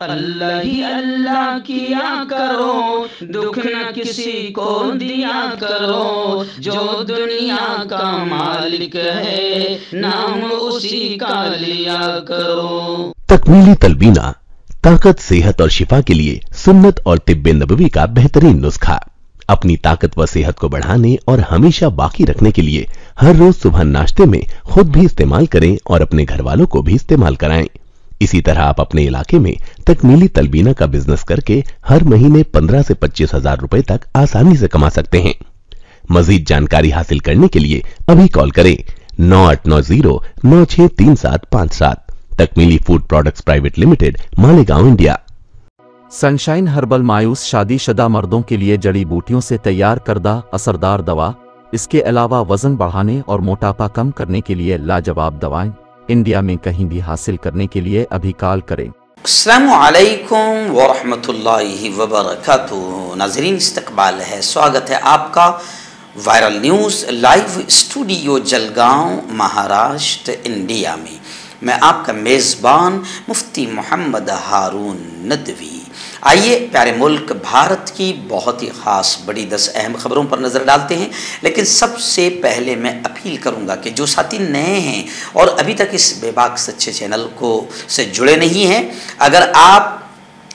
اللہ ہی اللہ کیا کرو، دکھ نہ کسی کو دیا کرو، جو دنیا کا مالک ہے نام اسی کا لیا کرو۔ تکمیلی تلبینہ طاقت، صحت اور شفا کے لیے سنت اور طب نبوی کا بہترین نسخہ۔ اپنی طاقت و صحت کو بڑھانے اور ہمیشہ باقی رکھنے کے لیے ہر روز صبح ناشتے میں خود بھی استعمال کریں اور اپنے گھر والوں کو بھی استعمال کرائیں۔ اسی طرح آپ اپنے علاقے میں تکمیلی تلبینہ کا بزنس کر کے ہر مہینے 15 سے 25 ہزار روپے تک آسانی سے کما سکتے ہیں۔ مزید جانکاری حاصل کرنے کے لیے ابھی کال کریں 9890963757۔ Takmeeli food products private limited, Malegaon, India. Sunshine herbal مایوس شادی شدہ مردوں کے لیے جڑی بوٹیوں سے تیار کردہ اثردار دوا۔ اس کے علاوہ وزن بڑھانے اور موٹاپا کم کرنے کے لیے لاجواب دوائیں انڈیا میں کہیں بھی حاصل کرنے کے لیے ابھی کال کریں۔ السلام علیکم ورحمۃ اللہ وبرکاتہ۔ ناظرین، استقبال ہے، سواگت ہے آپ کا viral news live studio Jalgaon, Maharashtra, India میں۔ میں آپ کا میزبان مفتی محمد ہارون ندوی۔ آئیے پیارے ملک بھارت کی بہت ہی خاص بڑی 10 اہم خبروں پر نظر ڈالتے ہیں، لیکن سب سے پہلے میں اپیل کروں گا کہ جو ساتھی نئے ہیں اور ابھی تک اس بے باک سچے چینل سے جڑے نہیں ہیں، اگر آپ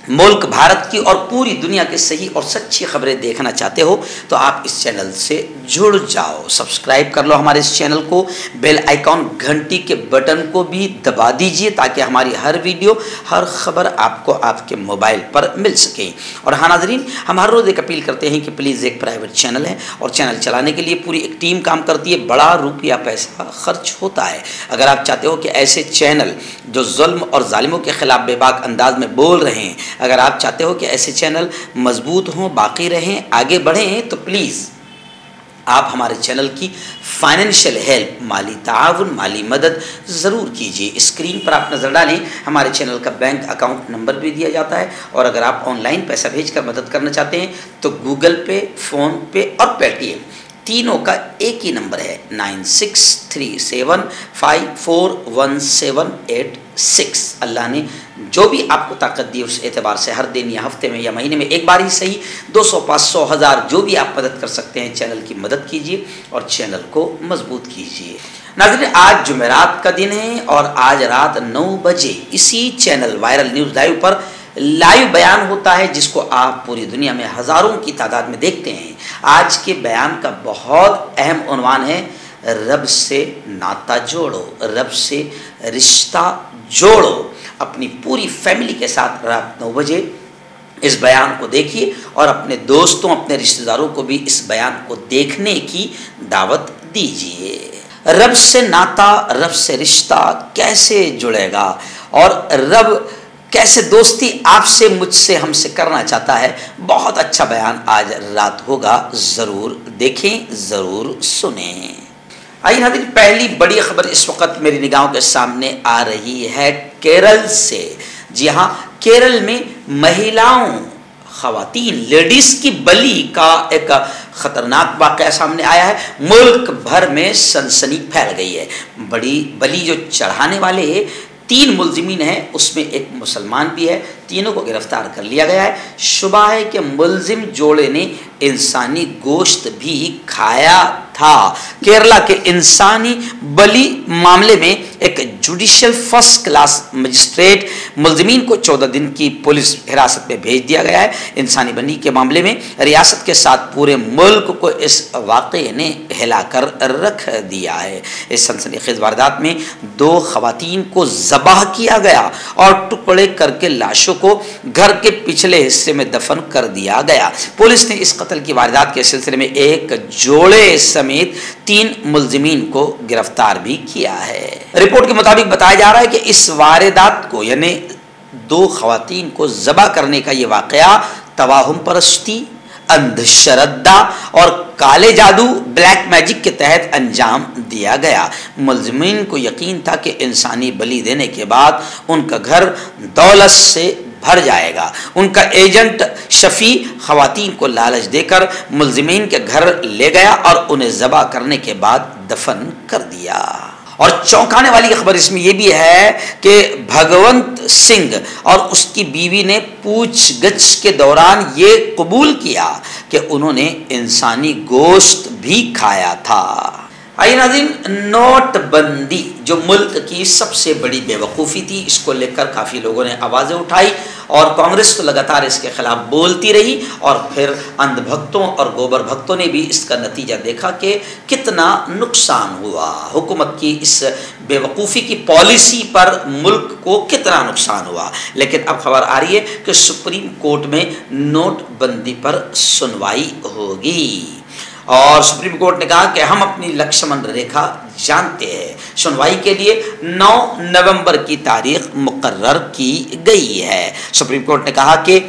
ملک بھارت کی اور پوری دنیا کے صحیح اور سچی خبریں دیکھنا چاہتے ہو تو آپ اس چینل سے جڑ جاؤ، سبسکرائب کر لو ہمارے اس چینل کو، بیل آئیکن گھنٹی کے بٹن کو بھی دبا دیجئے تاکہ ہماری ہر ویڈیو، ہر خبر آپ کو آپ کے موبائل پر مل سکے۔ اور ہاں ناظرین، ہم ہر روز ایک اپیل کرتے ہیں کہ پلیز ایک پرائیویٹ چینل ہے اور چینل چلانے کے لیے پوری ایک ٹیم کام کرتی ہے، بڑا روپیہ پیسہ خرچ ہوتا ہے۔ اگر آپ چاہتے ہو کہ ایسے چینل جو ظلم اور ظالموں کے خلاف بے باک انداز میں بول رہے ہیں، اگر آپ چاہتے ہو کہ ایسے چینل مضبوط ہوں، باقی رہیں، آگے بڑھیں، تو پلیز آپ ہمارے چینل کی فائنینشیل ہیلپ، مالی تعاون، مالی مدد ضرور کیجیے۔ اسکرین پر آپ نظر ڈالیں، ہمارے چینل کا بینک اکاؤنٹ نمبر بھی دیا جاتا ہے، اور اگر آپ آن لائن پیسہ بھیج کر مدد کرنا چاہتے ہیں تو گوگل پے، فون پے اور پے ٹی ایم تینوں کا ایک ہی نمبر ہے 9637541786۔ اللہ نے جو بھی آپ کو طاقت دی اس اعتبار سے ہر دن یا ہفتے میں یا مہینے میں ایک بار ہی صحیح 200، 500، 1000 جو بھی آپ مدد کر سکتے ہیں، چینل کی مدد کیجیے اور چینل کو مضبوط کیجیے۔ ناظرین، آج جمعرات کا دن ہے اور آج رات 9 بجے اسی چینل وائرل نیوز لائیو پر لائیو بیان ہوتا ہے، جس کو آپ پوری دنیا میں ہزاروں کی تعداد میں دیکھتے ہیں۔ آج کے بیان کا بہت اہم عنوان ہے رب سے ناتا جوڑو، رب سے رشتہ جوڑو۔ اپنی پوری فیملی کے ساتھ رات 9 بجے اس بیان کو دیکھیے اور اپنے دوستوں، اپنے رشتہ داروں کو بھی اس بیان کو دیکھنے کی دعوت دیجیے۔ رب سے ناتا، رب سے رشتہ کیسے جڑے گا اور رب کیسے دوستی آپ سے، مجھ سے، ہم سے کرنا چاہتا ہے، بہت اچھا بیان آج رات ہوگا، ضرور دیکھیں، ضرور سنیں۔ آئیے ناظرین، پہلی بڑی خبر اس وقت میری نگاہوں کے سامنے آ رہی ہے کیرل سے۔ جی ہاں، کیرل میں مہیلاؤں، خواتین، لیڈیز کی بلی کا ایک خطرناک واقعہ سامنے آیا ہے۔ ملک بھر میں سنسنی پھیل گئی ہے۔ بڑی بلی جو چڑھانے والے 3 ملزمین ہیں، اس میں ایک مسلمان بھی ہے، تینوں کو گرفتار کر لیا گیا ہے۔ شبہ ہے کہ ملزم جوڑے نے انسانی گوشت بھی کھایا تھا۔ کیرلا کے انسانی بلی معاملے میں ایک جوڈیشل فرسٹ کلاس مجسٹریٹ ملزمین کو 14 دن کی پولیس حراست میں بھیج دیا گیا ہے۔ انسانی بلی کے معاملے میں ریاست کے ساتھ پورے ملک کو اس واقعے نے ہلا کر رکھ دیا ہے۔ اس سنسنی خیز واردات میں 2 خواتین کو ذبح کیا گیا اور ٹکڑے کر کے لاشوں کو گھر کے پچھلے حصے میں دفن کر دیا گیا۔ پولیس نے اس قتل کی واردات کے سلسلے میں ایک جوڑے سمیت 3 ملزمین کو گرفتار بھی کیا ہے۔ رپورٹ کے مطابق بتایا جا رہا ہے کہ اس واردات کو، یعنی 2 خواتین کو ذبح کرنے کا یہ واقعہ توہم پرستی، اندھ شردھا اور کالے جادو، بلیک میجک کے تحت انجام دیا گیا۔ ملزمین کو یقین تھا کہ انسانی بلی دینے کے بعد ان کا گھر دولت سے بھر جائے گا۔ ان کا ایجنٹ شفیع خواتین کو لالچ دے کر ملزمین کے گھر لے گیا اور انہیں ذبح کرنے کے بعد دفن کر دیا۔ اور چونکانے والی خبر اس میں یہ بھی ہے کہ بھگونت سنگھ اور اس کی بیوی نے پوچھ گچھ کے دوران یہ قبول کیا کہ انہوں نے انسانی گوشت بھی کھایا تھا۔ آئیے ناظرین، نوٹ بندی جو ملک کی سب سے بڑی بے وقوفی تھی، اس کو لے کر کافی لوگوں نے آوازیں اٹھائی اور کانگریس تو لگاتار اس کے خلاف بولتی رہی، اور پھر اندھ بھکتوں اور گوبر بھکتوں نے بھی اس کا نتیجہ دیکھا کہ کتنا نقصان ہوا، حکومت کی اس بے وقوفی کی پالیسی پر ملک کو کتنا نقصان ہوا۔ لیکن اب خبر آ رہی ہے کہ سپریم کورٹ میں نوٹ بندی پر سنوائی ہوگی، اور سپریم کورٹ نے کہا کہ ہم اپنی لکشمن ریکھا جانتے ہیں۔ سنوائی کے لیے 9 نومبر کی تاریخ مقرر کی گئی ہے۔ سپریم کورٹ نے کہا کہ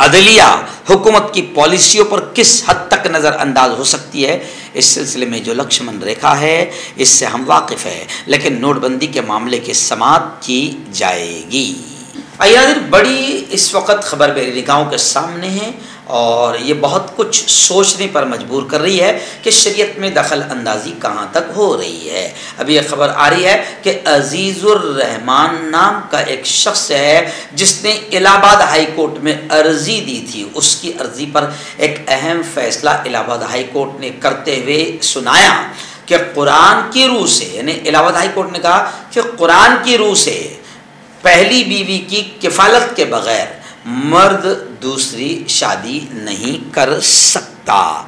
عدلیہ حکومت کی پالیسیوں پر کس حد تک نظر انداز ہو سکتی ہے، اس سلسلے میں جو لکشمن ریکھا ہے اس سے ہم واقف ہیں، لیکن نوٹ بندی کے معاملے کی سماعت کی جائے گی۔ بڑی اس وقت خبر میری نگاہوں کے سامنے ہے، اور یہ بہت کچھ سوچنے پر مجبور کر رہی ہے کہ شریعت میں دخل اندازی کہاں تک ہو رہی ہے۔ ابھی یہ خبر آ رہی ہے کہ عزیز الرحمان نام کا ایک شخص ہے جس نے الہ آباد ہائی کورٹ میں عرضی دی تھی، اس کی عرضی پر ایک اہم فیصلہ الہ آباد ہائی کورٹ نے کرتے ہوئے سنایا کہ قرآن کی روح سے، یعنی الہ آباد ہائی کورٹ نے کہا کہ قرآن کی روح سے پہلی بیوی کی کفالت کے بغیر مرد دوسری شادی نہیں کر سکتا۔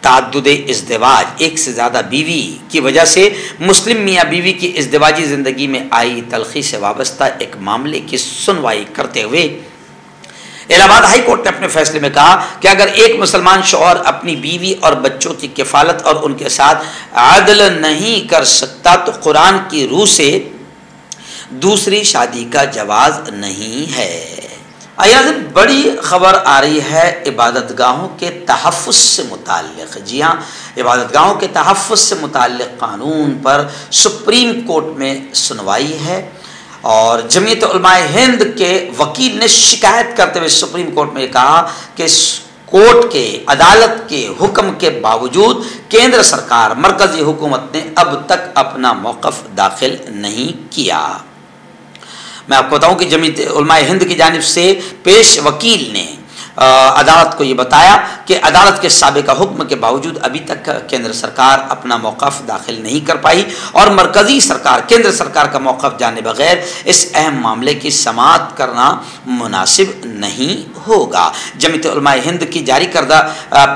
تعدد ازدواج، ایک سے زیادہ بیوی کی وجہ سے مسلم میاں بیوی کی ازدواجی زندگی میں آئی تلخی سے وابستہ ایک معاملے کی سنوائی کرتے ہوئے الہ آباد ہائی کورٹ نے اپنے فیصلے میں کہا کہ اگر ایک مسلمان شوہر اپنی بیوی اور بچوں کی کفالت اور ان کے ساتھ عدل نہیں کر سکتا تو قرآن کی روح سے دوسری شادی کا جواز نہیں ہے۔ بڑی خبر آ رہی ہے عبادت گاہوں کے تحفظ سے متعلق۔ جی ہاں، عبادت گاہوں کے تحفظ سے متعلق قانون پر سپریم کورٹ میں سنوائی ہے، اور جمعیت علماء ہند کے وکیل نے شکایت کرتے ہوئے سپریم کورٹ میں کہا کہ کورٹ کے عدالت کے حکم کے باوجود کیندر سرکار، مرکزی حکومت نے اب تک اپنا موقف داخل نہیں کیا۔ میں آپ کو بتاؤں کہ جمعیت علماء ہند کی جانب سے پیش وکیل نے عدالت کو یہ بتایا کہ عدالت کے سابقہ حکم کے باوجود ابھی تک کیندر سرکار اپنا موقف داخل نہیں کر پائی، اور مرکزی سرکار، کیندر سرکار کا موقف جانے بغیر اس اہم معاملے کی سماعت کرنا مناسب نہیں ہوگا۔ جمعیت علماء ہند کی جاری کردہ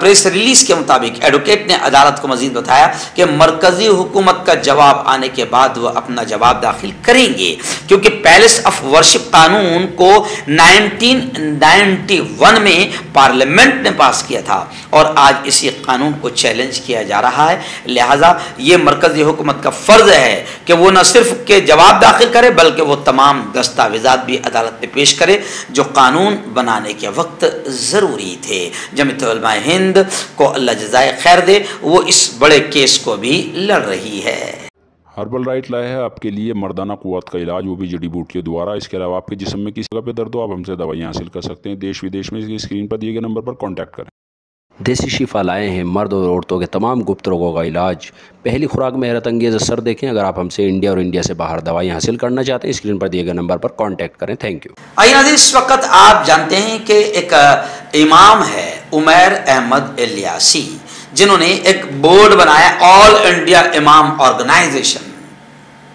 پریس ریلیز کے مطابق ایڈوکیٹ نے عدالت کو مزید بتایا کہ مرکزی حکومت کا جواب آنے کے بعد وہ اپنا جواب داخل کریں گے، کیونکہ پیلس آف ورشپ قانون کو 1991 میں پارلیمنٹ نے پاس کیا تھا، اور آج اسی قانون کو چیلنج کیا جا رہا ہے۔ لہٰذا یہ مرکزی حکومت کا فرض ہے کہ وہ نہ صرف کہ جواب داخل کرے بلکہ وہ تمام دستاویزات بھی عدالت میں پیش کرے جو قانون بنانے کے وقت ضروری تھے۔ جمعیت علماء ہند کو اللہ جزائے خیر دے، وہ اس بڑے کیس کو بھی لڑ رہی ہے۔ ہربل رائٹ لائے ہے آپ کے لیے مردانہ قوت کا علاج، وہ بھی جڑی بوٹیوں دوارا۔ اس کے علاوہ آپ کے جسم میں کسی جگہ پہ درد ہو، آپ ہم سے دوائیاں حاصل کر سکتے ہیں دیش ودیش میں۔ اس کی اسکرین پر دیے گئے نمبر پر کانٹیکٹ کریں۔ دیسی شفا لائے ہیں مرد اور عورتوں کے تمام گپت روگوں کا علاج۔ پہلی خوراک میں حیرت انگیز اثر دیکھیں۔ اگر آپ ہم سے انڈیا اور انڈیا سے باہر دوائیاں حاصل کرنا چاہتے ہیں، اسکرین پر دیے گئے نمبر پر کانٹیکٹ کریں۔ Thank you. آئیے ناظرین، اس وقت آپ جانتے ہیں کہ ایک امام ہے عمیر احمد الیاسی، جنہوں نے ایک بورڈ بنایا، آل انڈیا امام آرگنائزیشن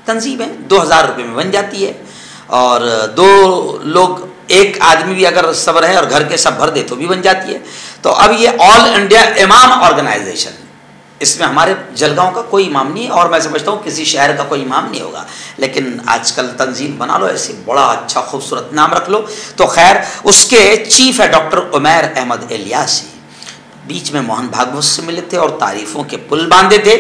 تنظیم ہے، 2000 روپے میں بن جاتی ہے، اور 2 لوگ، ایک آدمی بھی اگر سب رہے اور گھر کے سب بھر دے تو بھی بن جاتی ہے۔ تو اب یہ آل انڈیا امام آرگنائزیشن، اس میں ہمارے جلگاؤں کا کوئی امام نہیں ہے، اور میں سمجھتا ہوں کسی شہر کا کوئی امام نہیں ہوگا، لیکن آج کل تنظیم بنا لو ایسے، بڑا اچھا خوبصورت نام رکھ لو۔ تو خیر، اس کے چیف ہے ڈاکٹر عمیر احمد الیاسی۔ بیچ میں موہن بھاگوت سے ملے تھے اور تعریفوں کے پل باندھے تھے،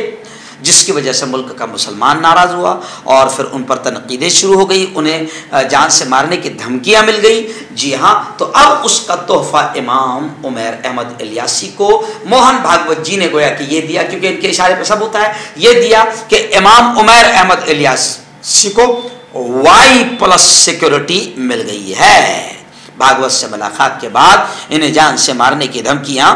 جس کی وجہ سے ملک کا مسلمان ناراض ہوا، اور پھر ان پر تنقیدیں شروع ہو گئی، انہیں جان سے مارنے کی دھمکیاں مل گئی۔ جی ہاں، تو اب اس کا تحفہ امام عمیر احمد الیاسی کو موہن بھاگوت جی نے گویا کہ یہ دیا، کیونکہ ان کے اشارے پہ سب ہوتا ہے، یہ دیا کہ امام عمیر احمد الیاسی کو Y+ سیکورٹی مل گئی ہے۔ بھاگوت سے ملاقات کے بعد انہیں جان سے مارنے کی دھمکیاں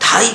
2.5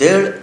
1.5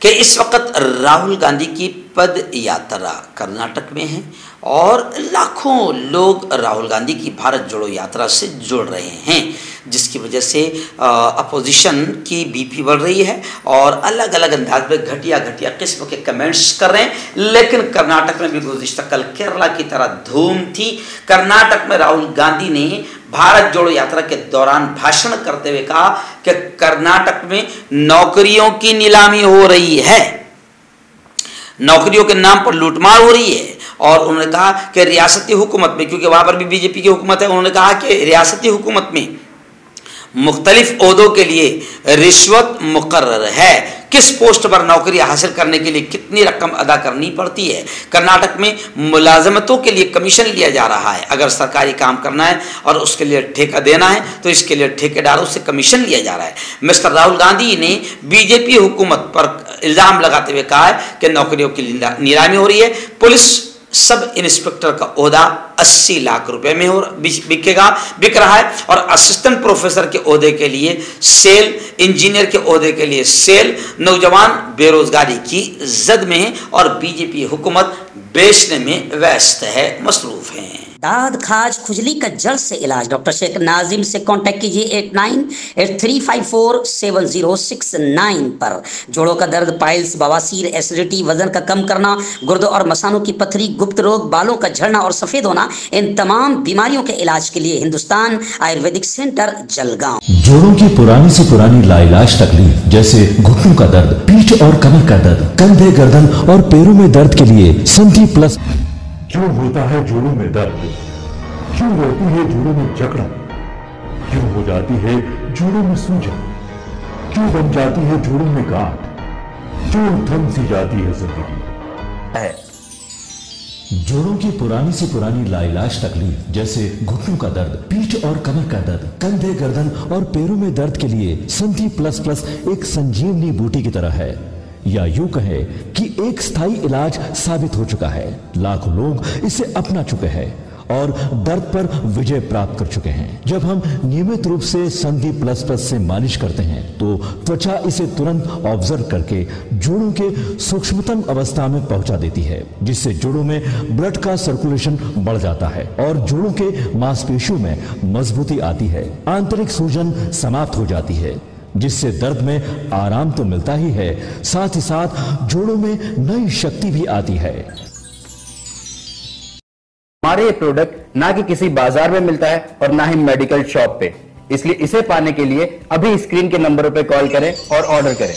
کہ اس وقت راہل گاندھی کی پد یاترا کرناٹک میں ہے اور لاکھوں لوگ راہل گاندھی کی بھارت جوڑو یاترا سے جڑ رہے ہیں، جس کی وجہ سے اپوزیشن کی بی پی بڑھ رہی ہے اور الگ الگ انداز میں گھٹیا قسم کے کمنٹس کر رہے ہیں۔ لیکن کرناٹک میں بھی گزشتہ کل کیرلا کی طرح دھوم تھی۔ کرناٹک میں راہل گاندھی نے بھارت جوڑو یاترا کے دوران بھاشن کرتے ہوئے کہا کہ کرناٹک میں نوکریوں کی نیلامی ہو رہی ہے، نوکریوں کے نام پر لوٹ مار ہو رہی ہے، اور انہوں نے کہا کہ ریاستی حکومت میں، کیونکہ وہاں پر بھی بی جے پی کی حکومت ہے، انہوں نے کہا کہ ریاستی حکومت میں مختلف عہدوں کے لیے رشوت مقرر ہے، کس پوسٹ پر نوکری حاصل کرنے کے لیے کتنی رقم ادا کرنی پڑتی ہے۔ کرناٹک میں ملازمتوں کے لیے کمیشن لیا جا رہا ہے، اگر سرکاری کام کرنا ہے اور اس کے لیے ٹھیکہ دینا ہے تو اس کے لیے ٹھیکیداروں سے کمیشن لیا جا رہا ہے۔ مسٹر راہل گاندھی نے بی جے پی حکومت پر الزام لگاتے ہوئے کہا ہے کہ نوکریوں کی نیلامی ہو رہی ہے۔ پولیس سب انسپکٹر کا عہدہ 80 لاکھ روپے میں بک رہا ہے، اور اسسٹنٹ پروفیسر کے عہدے کے لیے سیل، انجینئر کے عہدے کے لیے سیل۔ نوجوان بے روزگاری کی زد میں ہیں اور بی جے پی حکومت بیچنے میں ویست ہے، مصروف ہیں۔ داد کھاج کھجلی کا جڑ سے علاج ڈاکٹر شیخ ناظم سے کانٹیکٹ کیجیے 8983547069 پر۔ جوڑوں کا درد، پائلز، بواسیر، ایسیڈیٹی، وزن کا کم کرنا، گردوں اور مثانوں کی پتھری، گپت روگ، بالوں کا جھڑنا اور سفید ہونا، ان تمام بیماریوں کے علاج کے لیے ہندوستان آیورویدک سینٹر جلگاؤں۔ جوڑوں کی پرانی سے پرانی لاعلاج تکلیف جیسے گھٹنوں کا درد، پیٹھ اور کمر کا درد، کندھے، گردن اور پیروں میں درد کے لیے سندھی پلس۔ کیوں ہوتا ہے جوڑوں میں درد؟ کیوں ہوتی ہے جوڑوں میں جکڑن؟ کیوں ہو جاتی ہے جوڑوں میں سوجن؟ کیوں بن جاتی ہے جوڑوں میں گاٹھ؟ کیوں تھم سی جاتی ہے زندگی؟ جوڑوں کی پرانی سے پرانی لاعلاج تکلیف جیسے گھٹنوں کا درد، پیٹھ اور کمر کا درد، کندھے، گردن اور پیروں میں درد کے لیے سندھی پلس پلس ایک سنجیونی بوٹی کی طرح ہے، یا یوں کہے کہ ایک ستھائی علاج ثابت ہو چکا ہے۔ لاکھوں لوگ اسے اپنا چکے ہیں اور درد پر وجے پراپت کر چکے ہیں۔ جب ہم نیمت روپ سے سندھی پلس پلس سے مالش کرتے ہیں تو توچا اسے ترنت آبزرو کر کے جوڑوں کے سوکشمتم اوستھا میں پہنچا دیتی ہے، جس سے جوڑوں میں بلڈ کا سرکولیشن بڑھ جاتا ہے اور جوڑوں کے ماس پیشیوں میں مضبوطی آتی ہے، آنترک سوجن سماپت ہو جاتی ہے، جس سے درد میں آرام تو ملتا ہی ہے، ساتھ ہی ساتھ جوڑوں میں نئی شکتی بھی آتی ہے۔ ہمارے یہ پروڈکٹ نہ کہ کسی بازار میں ملتا ہے اور نہ ہی میڈیکل شاپ پہ، اس لیے اسے پانے کے لیے ابھی اسکرین کے نمبروں پہ کال کریں اور آرڈر کریں۔